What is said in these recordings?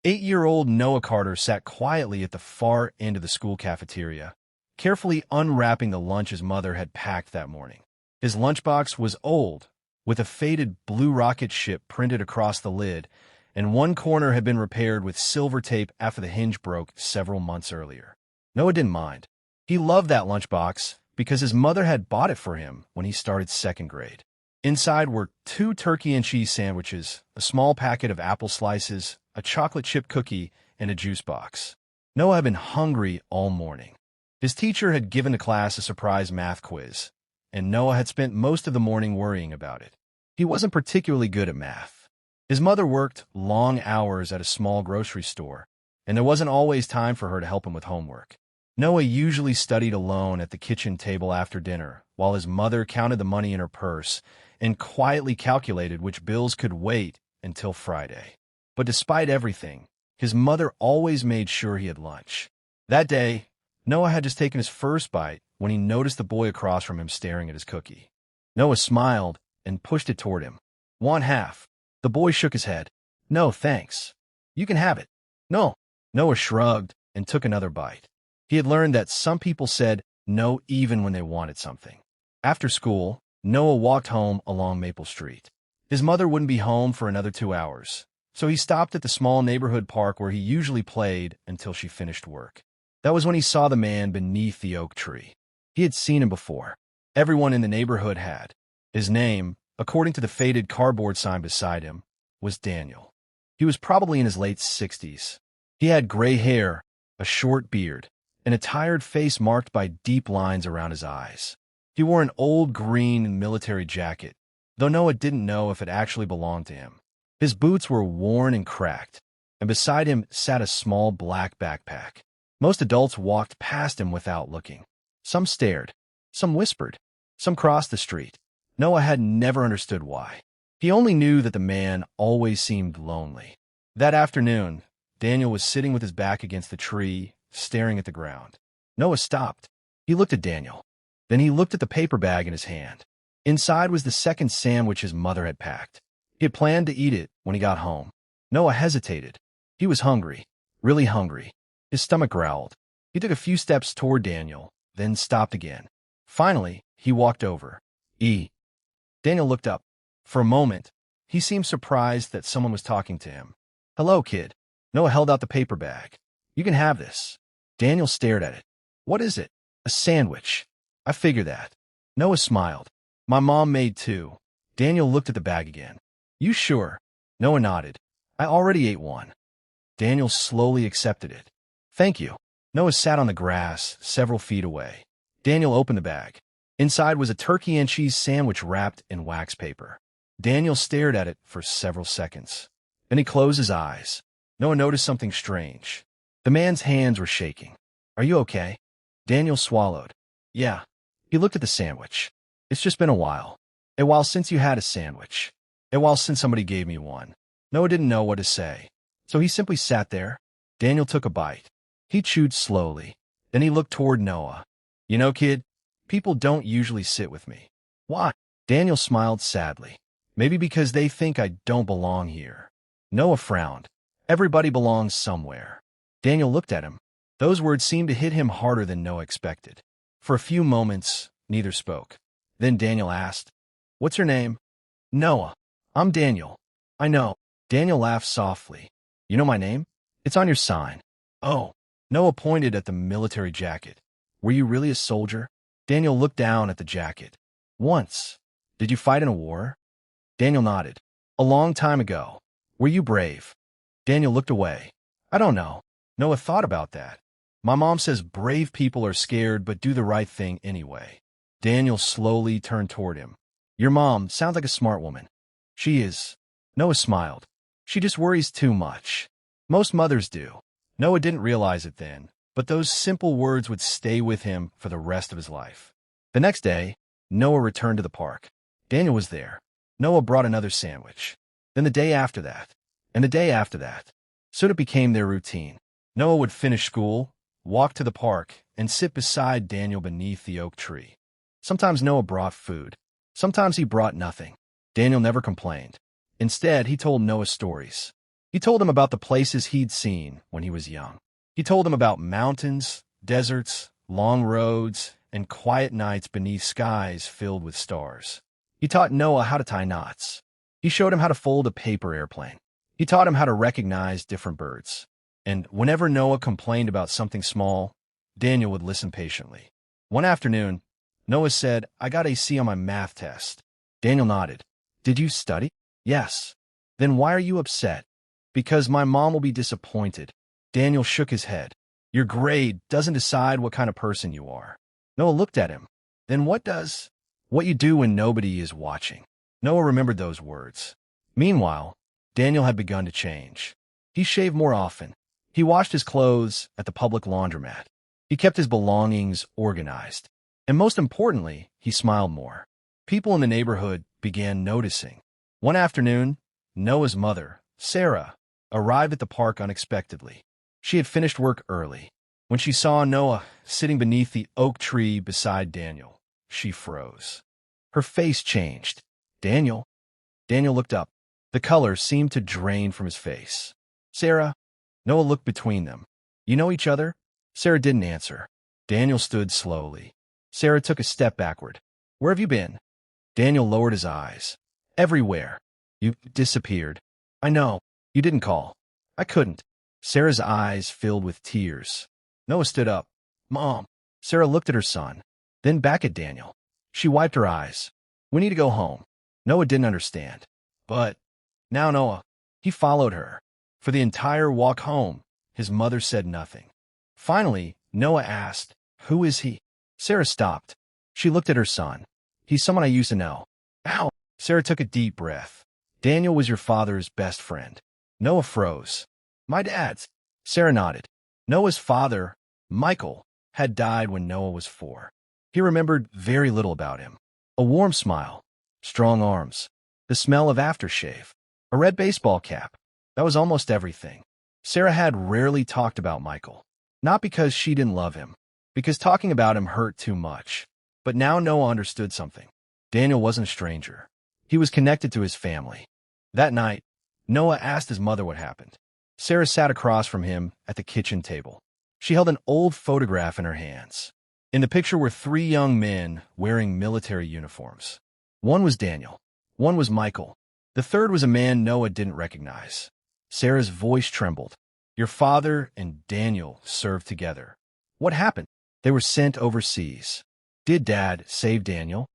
8-year-old Noah Carter sat quietly at the far end of the school cafeteria, carefully unwrapping the lunch his mother had packed that morning. His lunchbox was old, with a faded blue rocket ship printed across the lid, and one corner had been repaired with silver tape after the hinge broke several months earlier. Noah didn't mind. He loved that lunchbox because his mother had bought it for him when he started second grade. Inside were 2 turkey and cheese sandwiches, a small packet of apple slices, a chocolate chip cookie, and a juice box. Noah had been hungry all morning. His teacher had given the class a surprise math quiz, and Noah had spent most of the morning worrying about it. He wasn't particularly good at math. His mother worked long hours at a small grocery store, and there wasn't always time for her to help him with homework. Noah usually studied alone at the kitchen table after dinner, while his mother counted the money in her purse and quietly calculated which bills could wait until Friday. But despite everything, his mother always made sure he had lunch. That day, Noah had just taken his first bite when he noticed the boy across from him staring at his cookie. Noah smiled and pushed it toward him. "Want half?" The boy shook his head. "No, thanks. You can have it." "No." Noah shrugged and took another bite. He had learned that some people said no even when they wanted something. After school, Noah walked home along Maple Street. His mother wouldn't be home for another 2 hours, so he stopped at the small neighborhood park where he usually played until she finished work. That was when he saw the man beneath the oak tree. He had seen him before. Everyone in the neighborhood had. His name, according to the faded cardboard sign beside him, was Daniel. He was probably in his late 60s. He had gray hair, a short beard, and a tired face marked by deep lines around his eyes. He wore an old green military jacket, though Noah didn't know if it actually belonged to him. His boots were worn and cracked, and beside him sat a small black backpack. Most adults walked past him without looking. Some stared, some whispered, some crossed the street. Noah had never understood why. He only knew that the man always seemed lonely. That afternoon, Daniel was sitting with his back against the tree, staring at the ground. Noah stopped. He looked at Daniel. Then he looked at the paper bag in his hand. Inside was the second sandwich his mother had packed. He had planned to eat it when he got home. Noah hesitated. He was hungry, really hungry. His stomach growled. He took a few steps toward Daniel, then stopped again. Finally, he walked over. Daniel looked up. For a moment, he seemed surprised that someone was talking to him. "Hello, kid." Noah held out the paper bag. "You can have this." Daniel stared at it. "What is it?" "A sandwich." "I figured that." Noah smiled. "My mom made 2. Daniel looked at the bag again. "You sure?" Noah nodded. "I already ate one." Daniel slowly accepted it. "Thank you." Noah sat on the grass, several feet away. Daniel opened the bag. Inside was a turkey and cheese sandwich wrapped in wax paper. Daniel stared at it for several seconds. Then he closed his eyes. Noah noticed something strange. The man's hands were shaking. "Are you okay?" Daniel swallowed. "Yeah." He looked at the sandwich. "It's just been a while. A while since you had a sandwich. A while since somebody gave me one." Noah didn't know what to say, so he simply sat there. Daniel took a bite. He chewed slowly. Then he looked toward Noah. "You know, kid, people don't usually sit with me." "Why?" Daniel smiled sadly. "Maybe because they think I don't belong here." Noah frowned. "Everybody belongs somewhere." Daniel looked at him. Those words seemed to hit him harder than Noah expected. For a few moments, neither spoke. Then Daniel asked, "What's your name?" "Noah." "I'm Daniel." "I know." Daniel laughed softly. "You know my name? It's on your sign." "Oh." Noah pointed at the military jacket. "Were you really a soldier?" Daniel looked down at the jacket. "Once." "Did you fight in a war?" Daniel nodded. "A long time ago." "Were you brave?" Daniel looked away. "I don't know." Noah thought about that. "My mom says brave people are scared but do the right thing anyway." Daniel slowly turned toward him. "Your mom sounds like a smart woman." "She is." Noah smiled. "She just worries too much." Most mothers do. Noah didn't realize it then, but those simple words would stay with him for the rest of his life. The next day, Noah returned to the park. Daniel was there. Noah brought another sandwich. Then the day after that, and the day after that. Soon it became their routine. Noah would finish school, walk to the park, and sit beside Daniel beneath the oak tree. Sometimes Noah brought food. Sometimes he brought nothing. Daniel never complained. Instead, he told Noah stories. He told him about the places he'd seen when he was young. He told him about mountains, deserts, long roads, and quiet nights beneath skies filled with stars. He taught Noah how to tie knots. He showed him how to fold a paper airplane. He taught him how to recognize different birds. And whenever Noah complained about something small, Daniel would listen patiently. One afternoon, Noah said, "I got a C on my math test." Daniel nodded. "Did you study?" "Yes." "Then why are you upset?" "Because my mom will be disappointed." Daniel shook his head. "Your grade doesn't decide what kind of person you are." Noah looked at him. "Then what does?" "What you do when nobody is watching." Noah remembered those words. Meanwhile, Daniel had begun to change. He shaved more often. He washed his clothes at the public laundromat. He kept his belongings organized. And most importantly, he smiled more. People in the neighborhood began noticing. One afternoon, Noah's mother, Sarah, arrived at the park unexpectedly. She had finished work early. When she saw Noah sitting beneath the oak tree beside Daniel, she froze. Her face changed. "Daniel?" Daniel looked up. The color seemed to drain from his face. "Sarah?" Noah looked between them. "You know each other?" Sarah didn't answer. Daniel stood slowly. Sarah took a step backward. "Where have you been?" Daniel lowered his eyes. "Everywhere. You disappeared." "I know. You didn't call." "I couldn't." Sarah's eyes filled with tears. Noah stood up. "Mom." Sarah looked at her son, then back at Daniel. She wiped her eyes. "We need to go home." Noah didn't understand. "But..." "Now, Noah." He followed her. For the entire walk home, his mother said nothing. Finally, Noah asked, "Who is he?" Sarah stopped. She looked at her son. "He's someone I used to know." "Ow!" Sarah took a deep breath. "Daniel was your father's best friend." Noah froze. "My dad's." Sarah nodded. Noah's father, Michael, had died when Noah was 4. He remembered very little about him. A warm smile, strong arms, the smell of aftershave, a red baseball cap. That was almost everything. Sarah had rarely talked about Michael. Not because she didn't love him, because talking about him hurt too much. But now Noah understood something. Daniel wasn't a stranger. He was connected to his family. That night, Noah asked his mother what happened. Sarah sat across from him at the kitchen table. She held an old photograph in her hands. In the picture were 3 young men wearing military uniforms. One was Daniel. One was Michael. The third was a man Noah didn't recognize. Sarah's voice trembled. "Your father and Daniel served together." "What happened?" "They were sent overseas." "Did Dad save Daniel?"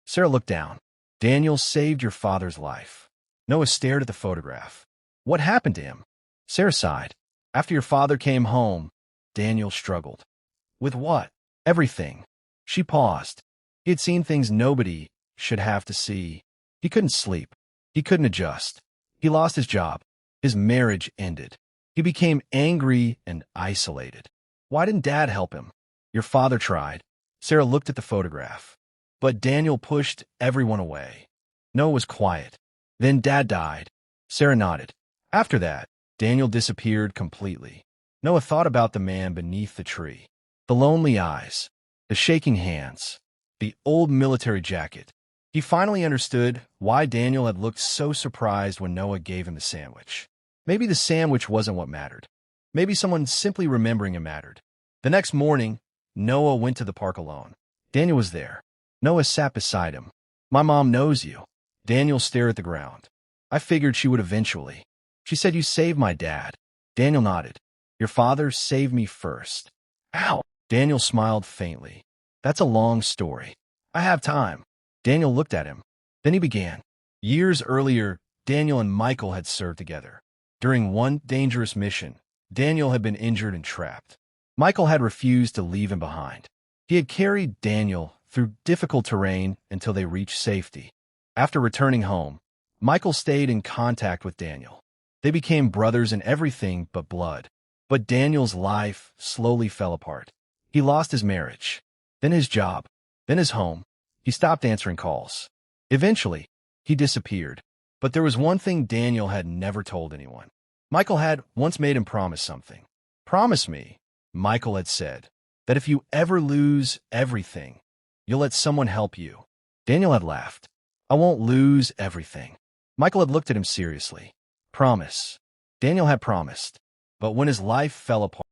Sarah looked down. "Daniel saved your father's life." Noah stared at the photograph. "What happened to him?" Sarah sighed. "After your father came home, Daniel struggled." "With what?" "Everything." She paused. He had seen things nobody should have to see. He couldn't sleep. He couldn't adjust. He lost his job. His marriage ended. He became angry and isolated. Why didn't Dad help him? "Your father tried." Sarah looked at the photograph. "But Daniel pushed everyone away." Noah was quiet. "Then Dad died." Sarah nodded. "After that, Daniel disappeared completely." Noah thought about the man beneath the tree. The lonely eyes, the shaking hands, the old military jacket. He finally understood why Daniel had looked so surprised when Noah gave him the sandwich. Maybe the sandwich wasn't what mattered. Maybe someone simply remembering him mattered. The next morning, Noah went to the park alone. Daniel was there. Noah sat beside him. "My mom knows you." Daniel stared at the ground. "I figured she would eventually." She said, "You saved my dad." Daniel nodded. "Your father saved me first." "Ow!" Daniel smiled faintly. "That's a long story. I have time." Daniel looked at him. Then he began. Years earlier, Daniel and Michael had served together. During one dangerous mission, Daniel had been injured and trapped. Michael had refused to leave him behind. He had carried Daniel through difficult terrain until they reached safety. After returning home, Michael stayed in contact with Daniel. They became brothers in everything but blood. But Daniel's life slowly fell apart. He lost his marriage, then his job, then his home. He stopped answering calls. Eventually, he disappeared. But there was one thing Daniel had never told anyone. Michael had once made him promise something. "Promise me," Michael had said, "that if you ever lose everything, you'll let someone help you." Daniel had laughed. "I won't lose everything." Michael had looked at him seriously. "Promise." Daniel had promised, but when his life fell apart,